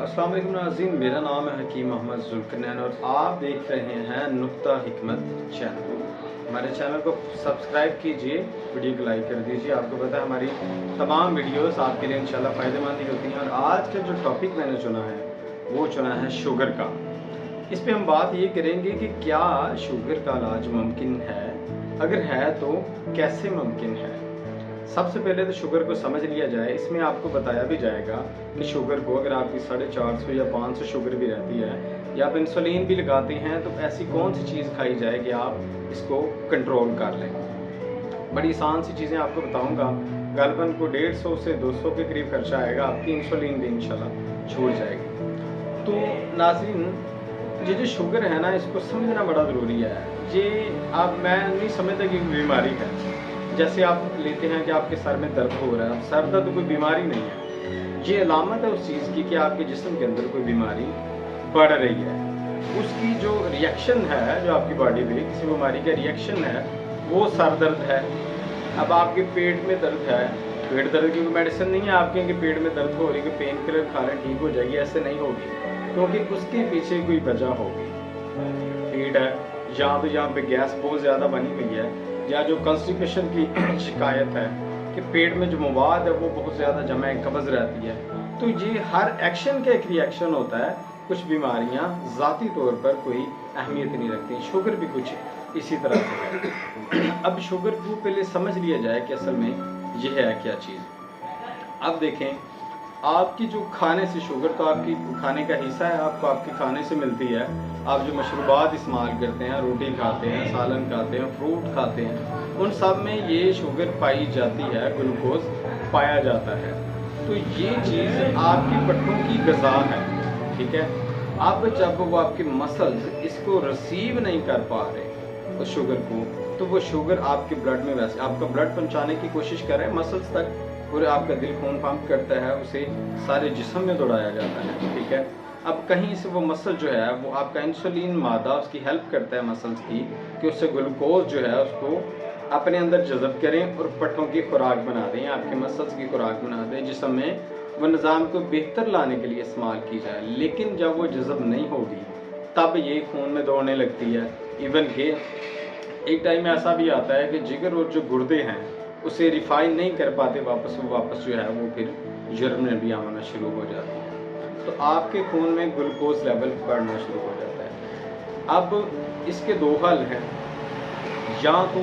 अस्सलाम वालेकुम नाज़रीन, मेरा नाम है हकीम मोहम्मद जुल्करनैन और आप देख रहे हैं नुक्ता हिकमत चैनल। हमारे चैनल को सब्सक्राइब कीजिए, वीडियो को लाइक कर दीजिए। आपको पता है हमारी तमाम वीडियोस आपके लिए इंशाल्लाह फ़ायदेमंद ही होती हैं। और आज का जो टॉपिक मैंने चुना है वो चुना है शुगर का। इस पे हम बात ये करेंगे कि क्या शुगर का इलाज मुमकिन है, अगर है तो कैसे मुमकिन है। सबसे पहले तो शुगर को समझ लिया जाए। इसमें आपको बताया भी जाएगा कि शुगर को अगर आपकी 450 या 500 शुगर भी रहती है या आप इंसुलिन भी लगाते हैं तो ऐसी कौन सी चीज़ खाई जाए कि आप इसको कंट्रोल कर लें। बड़ी आसान सी चीज़ें आपको बताऊंगा। गालबन को 150 से 200 के करीब खर्चा आएगा, आपकी इंसुलिन भी इंशाल्लाह छूट जाएगी। तो नाज़रीन, ये जो शुगर है ना, इसको समझना बड़ा ज़रूरी है। ये मैं नहीं समझता कि बीमारी है। जैसे आप लेते हैं कि आपके सर में दर्द हो रहा है, अब सर दर्द कोई बीमारी नहीं है, ये अलामत है उस चीज़ की कि आपके जिस्म के अंदर कोई बीमारी बढ़ रही है। उसकी जो रिएक्शन है, जो आपकी बॉडी में किसी बीमारी का रिएक्शन है, वो सर दर्द है। अब आपके पेट में दर्द है, पेट दर्द की कोई मेडिसिन नहीं है आपके कि पेट में दर्द हो रही है पेन किलर खा लें ठीक हो जाएगी, ऐसे नहीं होगी, क्योंकि उसके पीछे कोई वजह होगी। पेट है या तो यहाँ पे गैस बहुत ज़्यादा बनी हुई है, या जो कॉन्स्टिपेशन की शिकायत है कि पेट में जो मवाद है वो बहुत ज़्यादा जमा कब्ज़ रहती है। तो ये हर एक्शन का एक रिएक्शन होता है। कुछ बीमारियां ज़ाती तौर पर कोई अहमियत नहीं रखती, शुगर भी कुछ इसी तरह से है। अब शुगर को पहले समझ लिया जाए कि असल में यह है क्या चीज़। अब देखें, आपकी जो खाने से शुगर तो आपकी खाने का हिस्सा है, आपको आपके खाने से मिलती है। आप जो मशरूबात इस्तेमाल करते हैं, रोटी खाते हैं, सालन खाते हैं, फ्रूट खाते हैं, उन सब में ये शुगर पाई जाती है, ग्लूकोज पाया जाता है। तो ये चीज़ आपकी पट्टों की ग़िज़ा है, ठीक है। अब जब वो आपके मसल्स इसको रिसीव नहीं कर पा रहे उस शुगर को, तो वो शुगर आपके ब्लड में, वैसे आपका ब्लड पहुँचाने की कोशिश कर रहे हैं मसल्स तक, और आपका दिल खून पंप करता है, उसे सारे जिस्म में दौड़ाया जाता है, ठीक है। अब कहीं से वो मसल जो है वो आपका इंसुलिन मादा उसकी हेल्प करता है मसल्स की कि उससे ग्लूकोज जो है उसको अपने अंदर जज़ब करें और पट्टों की खुराक बना दें, आपके मसल्स की खुराक बना दें, जिस्म में वो निज़ाम को बेहतर लाने के लिए इस्तेमाल की जाए। लेकिन जब वो जज़ब नहीं होगी तब ये खून में दौड़ने लगती है। इवन के एक टाइम ऐसा भी आता है कि जिगर और जो गुर्दे हैं उसे रिफाइन नहीं कर पाते, वापस जो है वो फिर जर्म में भी आना शुरू हो जाती है। तो आपके खून में ग्लूकोज लेवल बढ़ना शुरू हो जाता है। अब इसके दो हल हैं, या तो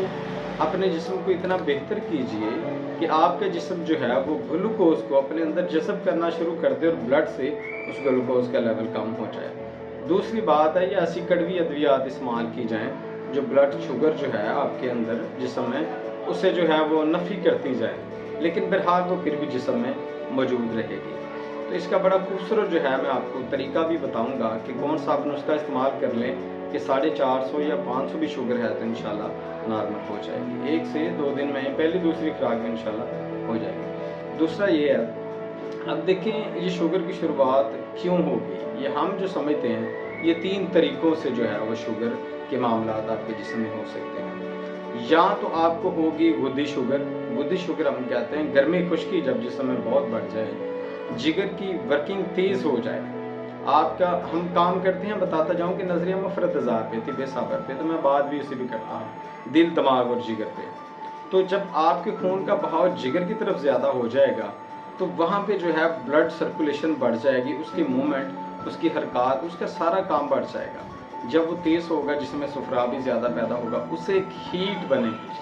अपने जिस्म को इतना बेहतर कीजिए कि आपका जिस्म जो है वो ग्लूकोज को अपने अंदर जज़ब करना शुरू कर दे और ब्लड से उस ग्लूकोज का लेवल कम हो जाए। दूसरी बात है, या ऐसी कड़वी अद्वियात इस्तेमाल की जाएँ जो ब्लड शुगर जो है आपके अंदर जिस्म में उसे जो है वो नफ़ी करती जाए, लेकिन बहरहाल वो फिर भी जिस्म में मौजूद रहेगी। तो इसका बड़ा खूबसूरत जो है मैं आपको तरीका भी बताऊंगा कि कौन सा आप नुस्खा इस्तेमाल कर लें कि 450 या 500 भी शुगर है तो इंशाल्लाह नॉर्मल हो जाएगी। 1 से 2 दिन में पहली दूसरी खुराक में इंशाल्लाह हो जाएगी। दूसरा ये है, अब देखें ये शुगर की शुरुआत क्यों होगी। ये हम जो समझते हैं ये 3 तरीक़ों से जो है वो शुगर के मामला आपके जिस्म में हो सकते हैं। या तो आपको होगी गुद्दी शुगर हम कहते हैं, गर्मी खुश्की जब जिस्म में बहुत बढ़ जाए, जिगर की वर्किंग तेज़ हो जाए, आपका हम काम करते हैं, बताता जाऊं कि नजरिया मफरत हज़ार पे थी बेसाबर पे, तो मैं बात भी उसे भी करता हूँ, दिल दिमाग और जिगर पे। तो जब आपके खून का बहाव जिगर की तरफ ज़्यादा हो जाएगा तो वहाँ पे जो है ब्लड सर्कुलेशन बढ़ जाएगी, उसकी मूवमेंट, उसकी हरकत, उसका सारा काम बढ़ जाएगा। जब वो तेज़ होगा जिसमें सुफरा भी ज़्यादा पैदा होगा, उससे एक हीट बनेगी।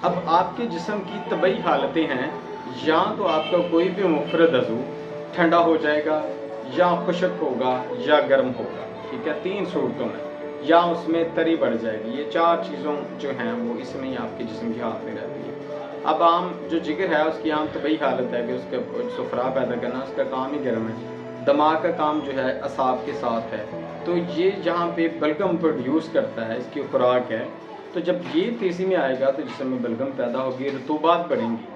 अब आपके जिस्म की तबई हालतें हैं, या तो आपका कोई भी मुफरद अज़ू ठंडा हो जाएगा, या खुश्क होगा, या गर्म होगा, ठीक है, 3 सूरतों में, या उसमें तरी बढ़ जाएगी। ये 4 चीज़ों जो हैं वो इसमें ही आपके जिस्म की हालत में रहती है। अब आम जो जिगर है उसकी आम तबई हालत है कि उसका सुफरा पैदा करना, उसका काम ही गर्म है। दिमाग का काम जो है असाब के साथ है, तो ये जहाँ पे बलगम प्रोड्यूस करता है, इसकी खुराक है। तो जब ये तेज़ी में आएगा तो जिस्म में बलगम पैदा होगी, रतूबात बढ़ेंगी।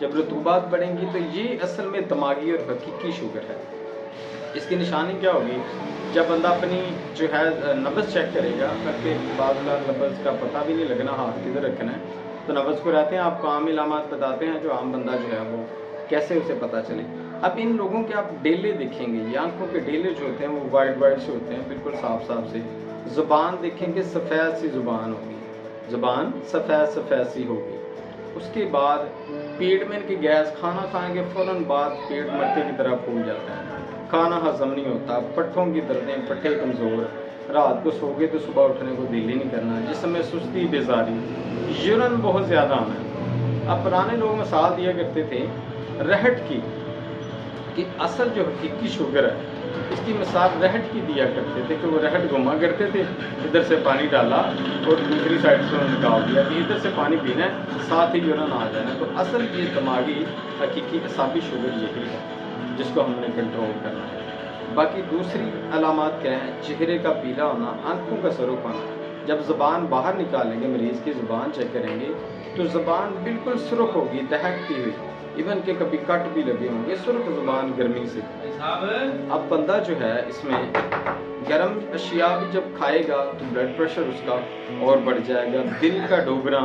जब रतूबात बढ़ेंगी तो ये असल में दिमागी और हकीकी शुगर है। इसकी निशानी क्या होगी, जब बंदा अपनी जो है नब्ज़ चेक करेगा, करके बाज़ नब्ज़ का पता भी नहीं लगना हाथ किधर रखना है, तो नब्ज़ को रहते हैं आपको आम इलामात बताते हैं जो आम बंदा जो है वो कैसे उसे पता चले। अब इन लोगों के आप डेले देखेंगे, ये आंखों के डेले जो होते हैं वो वाइट वाइट से होते हैं, बिल्कुल साफ साफ से। ज़ुबान देखेंगे सफ़ेद सी ज़ुबान होगी, ज़ुबान सफ़ेद सफ़ेद सी होगी। उसके बाद पेट में इनकी गैस, खाना खाने के फ़ौरन बाद पेट मक्के की तरह फूल जाता है, खाना हजम नहीं होता, पट्ठों की दर्दें, पट्ठे कमज़ोर, रात को सो गए तो सुबह उठने को दिल ही नहीं करना, जिस्म में सुस्ती, बेजारी, यूरिन बहुत ज़्यादा आना है। अब पुराने लोग मिसाल दिया करते थे रहट की, कि असल जो हकीकी शुगर है इसकी मिसाल रहट की दिया करते थे, कि वो रहट घुमा करते थे, इधर से पानी डाला और दूसरी साइड से निकाल दिया कि इधर से पानी पीना है साथ ही यूरिन आ जाना। तो असल ये दिमागी हकीकी असाबी शुगर यही है जिसको हमने कंट्रोल करना है। बाकी दूसरी अलामात क्या है, चेहरे का पीला होना, आंखों का सरुख होना। जब ज़बान बाहर निकालेंगे, मरीज़ की ज़ुबान चेक करेंगे तो ज़बान बिल्कुल सुर्ख होगी, दहकती हुई, इवन के कभी कट भी लगे होंगे, सुर्ख ज़ुबान गर्मी से। अब बंदा जो है इसमें गर्म अशिया भी जब खाएगा तो ब्लड प्रेशर उसका और बढ़ जाएगा, दिल का डोगरा,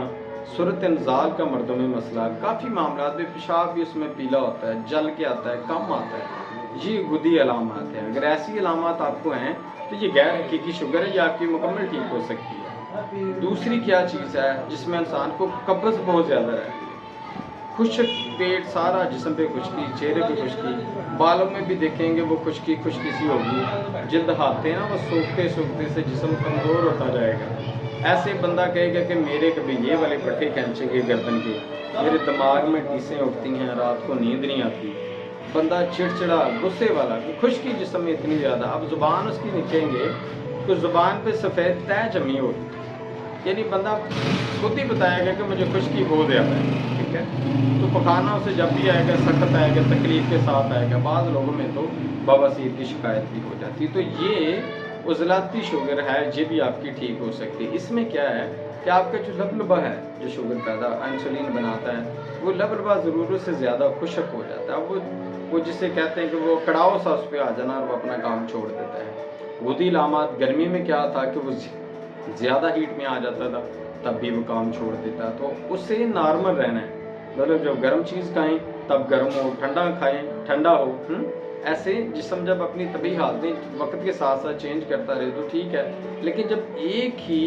सूरत इंजाल का मर्दों में मसला, काफ़ी मामला में पेशाब भी उसमें पीला होता है, जल के आता है, कम आता है। ये गुदी अलामत है। अगर ऐसी अलामत आपको हैं तो ये गैर हकीकी शुगर है, ये आपकी मुकम्मल ठीक हो सकती है। दूसरी क्या चीज़ है जिसमें इंसान को कब्ज़ बहुत ज़्यादा रहती है, खुश्क पेट, सारा जिस्म पे खुश्की, चेहरे पे खुश्की, बालों में भी देखेंगे वो खुश्की खुश्की सी होगी, जिल्द हाथे ना वो सूखते सूखते से जिस्म कमज़ोर होता जाएगा। ऐसे बंदा कहेगा कि मेरे कभी ये वाले पट्टे खींचेंगे गर्दन के, मेरे दिमाग में टीसें उठती हैं, रात को नींद नहीं आती, बंदा चिड़चिड़ा, गुस्से वाला, खुश्की जिस्म में इतनी ज़्यादा। अब ज़ुबान उसकी निकेंगे तो ज़ुबान पे सफ़ेद तय जमी होगी, यानी बंदा खुद ही बताएगा कि मुझे खुश्की बहुत ज़्यादा है, ठीक है। तो पखाना उसे जब भी आएगा सख्त आएगा, तकलीफ के साथ आएगा। बाद लोगों में तो बवासीर की शिकायत भी हो जाती है। तो ये उज़लाती शुगर है, ये भी आपकी ठीक हो सकती है। इसमें क्या है कि आपका जो लबलबा है, जो शुगर पैदा इंसुलिन बनाता है, वो लबलबा ज़रूरत से ज़्यादा खुश्क हो जाता है। वो जिसे कहते हैं कि वो कड़ाव सा उस पर आ जाना और वो अपना काम छोड़ देता है। गुदी लामात गर्मी में क्या था कि वो ज़्यादा हीट में आ जाता था, तब भी वो काम छोड़ देता। तो उससे नॉर्मल रहना है, मतलब जब गर्म चीज़ खाएं तब गर्म हो, ठंडा खाएं ठंडा हो। ऐसे जिस्म जब अपनी तभी हालतें वक्त के साथ साथ चेंज करता रहे तो ठीक है, लेकिन जब एक ही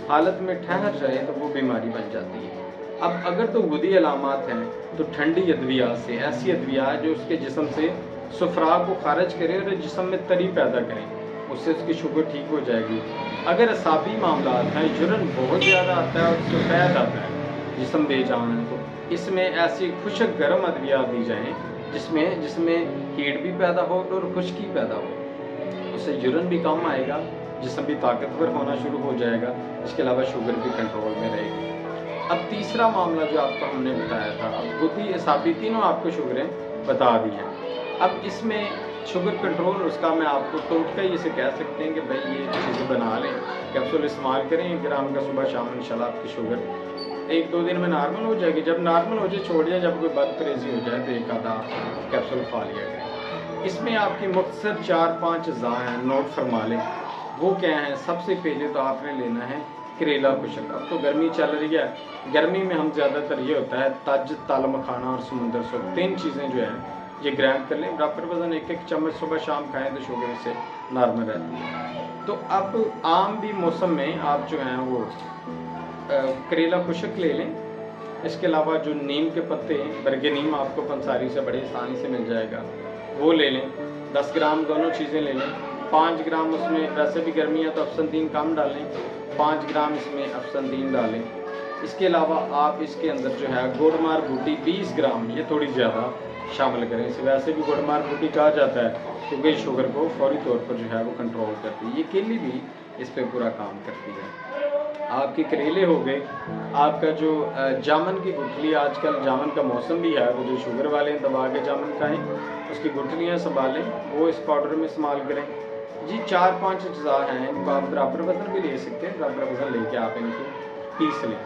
हालत में ठहर जाए तो वो बीमारी बन जाती है। अब अगर तो गुदी अलामात हैं तो ठंडी अद्वियात से, ऐसी अद्वियात जो उसके जिस्म से सुफरा को खारिज करे और जिस्म में तरी पैदा करें, उससे उसकी शुगर ठीक हो जाएगी। अगर असाबी मामला हैं, यूरिन बहुत ज़्यादा आता है और सफ़ेद आता है, जिस्म बेजान है, तो इसमें ऐसी खुश्क गर्म अद्वियात दी जाएँ जिसमें हीट भी पैदा हो और खुश्की पैदा हो, उससे यूरिन भी कम आएगा, जिस्म भी ताकतवर होना शुरू हो जाएगा। इसके अलावा शुगर भी कंट्रोल में रहेगी। अब तीसरा मामला जो आपको हमने बताया था, अब गुदी असाबी तीनों आपको शुगरें बता दी हैं। अब इसमें शुगर कंट्रोल उसका मैं आपको टोटका ही इसे कह सकते हैं कि भाई ये चीज़ें बना लें, कैप्सूल इस्तेमाल करें 1 ग्राम का सुबह शाम, इंशाल्लाह आपकी शुगर 1-2 दिन में नॉर्मल हो जाएगी। जब नॉर्मल हो जाए छोड़ दिया, जब कोई बद परहेज़ी हो जाए तो एक आधा कैप्सूल खा लिया करें। इसमें आपकी मुख्तसर 4-5 अज़ा हैं, नोट फरमा लें। वो क्या हैं, सबसे पहले तो आपने लेना है करेला खुशक। अब तो गर्मी चल रही है, गर्मी में हम ज़्यादातर ये होता है तज, तल मखाना और समुंदर सूप, 3 चीज़ें जो हैं ये ग्राइंड कर लें, बराबर वज़न 1-1 चम्मच सुबह शाम खाएं तो शुगर से नॉर्मल रहती है। तो अब आम भी मौसम में आप जो हैं वो करेला खुशक ले लें। इसके अलावा जो नीम के पत्ते हैं, बरगे नीम आपको पंसारी से बड़े आसानी से मिल जाएगा, वो ले लें। 10 ग्राम दोनों चीज़ें ले लें। 5 ग्राम उसमें, वैसे भी गर्मी है तो अफसंदीन कम डालें, 5 ग्राम इसमें अफसंदीन डालें। इसके अलावा आप इसके अंदर जो है गुड़मार बूटी 20 ग्राम, ये थोड़ी ज़्यादा शामिल करें। इसे वैसे भी गुड़मार बूटी कहा जाता है क्योंकि शुगर को फौरी तौर पर जो है वो कंट्रोल करती है। ये केली भी इस पर पूरा काम करती है। आपके करेले हो गए, आपका जो जामुन की गुठली, आजकल जामुन का मौसम भी है, वो जो शुगर वाले हैं दबा के जामुन खाएँ, उसकी गुठलियाँ संभालें, वो इस पाउडर में इस्तेमाल करें। जी 4-5 अज़ा हैं, इनको आप बराबर वज़न भी ले सकते हैं, बराबर वज़न लेके आप इनको पीस लें।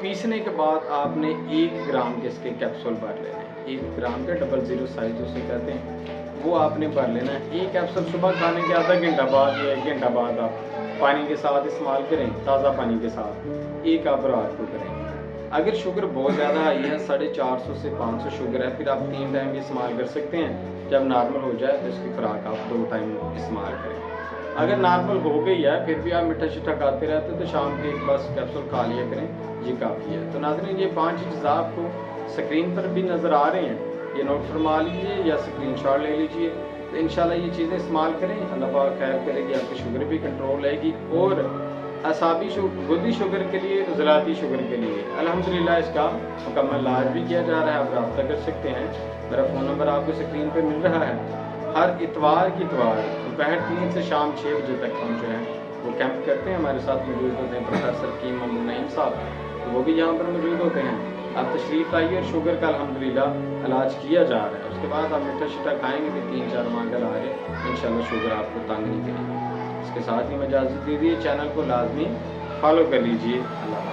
पीसने के बाद आपने 1 ग्राम के इसके कैप्सूल भर लेने हैं। 1 ग्राम के 00 साइज उसे कहते हैं, वो आपने भर लेना है। 1 कैप्सूल सुबह खाने के आधा घंटा बाद या 1 घंटा बाद आप पानी के साथ इस्तेमाल करें, ताज़ा पानी के साथ। 1 आप रात को करें। अगर शुगर बहुत ज़्यादा हाई है, 450 से 500 शुगर है, फिर आप 3 टाइम भी इस्तेमाल कर सकते हैं। जब नॉर्मल हो जाए तो इसकी खुराक आप 2 टाइम इस्तेमाल करें। अगर नॉर्मल हो गई है फिर भी आप मीठा शीठा खाते रहते तो शाम के एक बस कैप्सूल खा लिया करें, ये काफ़ी है। तो नाज़रीन ये 5 अज़्ज़ा आपको स्क्रीन पर भी नज़र आ रहे हैं, ये नोट फरमा लीजिए या स्क्रीनशॉट ले लीजिए। तो इंशाल्लाह ये चीज़ें इस्तेमाल करें, अल्लाह पाक खैर करेगी, आपकी शुगर भी कंट्रोल रहेगी। और असाबी गुदी शुगर के लिए, उज़लाती शुगर के लिए अल्हम्दुलिल्लाह इसका मुकम्मल इलाज भी किया जा रहा है। आप रब्ता कर सकते हैं, मेरा फ़ोन नंबर आपको स्क्रीन पर मिल रहा है। हर इतवार की इतवार दोपहर 3 से शाम 6 बजे तक हम जो हैं वो कैंप करते हैं। हमारे साथ मौजूद होते हैं प्रोफेसर कीम मोहम्मद नईम साहब, तो वो भी यहाँ पर मौजूद होते हैं। आप तशरीफ़ लाइए और शुगर का अल्हम्दुलिल्लाह इलाज किया जा रहा है। उसके बाद आप मीठा शीठा खाएँगे तो 3-4 माह का इलाज है, इंशाल्लाह शुगर आपको तंग नहीं करेगी। इसके साथ ही मैं इजाज़त दीजिए, चैनल को लाजमी फॉलो कर लीजिए। अल्लाह।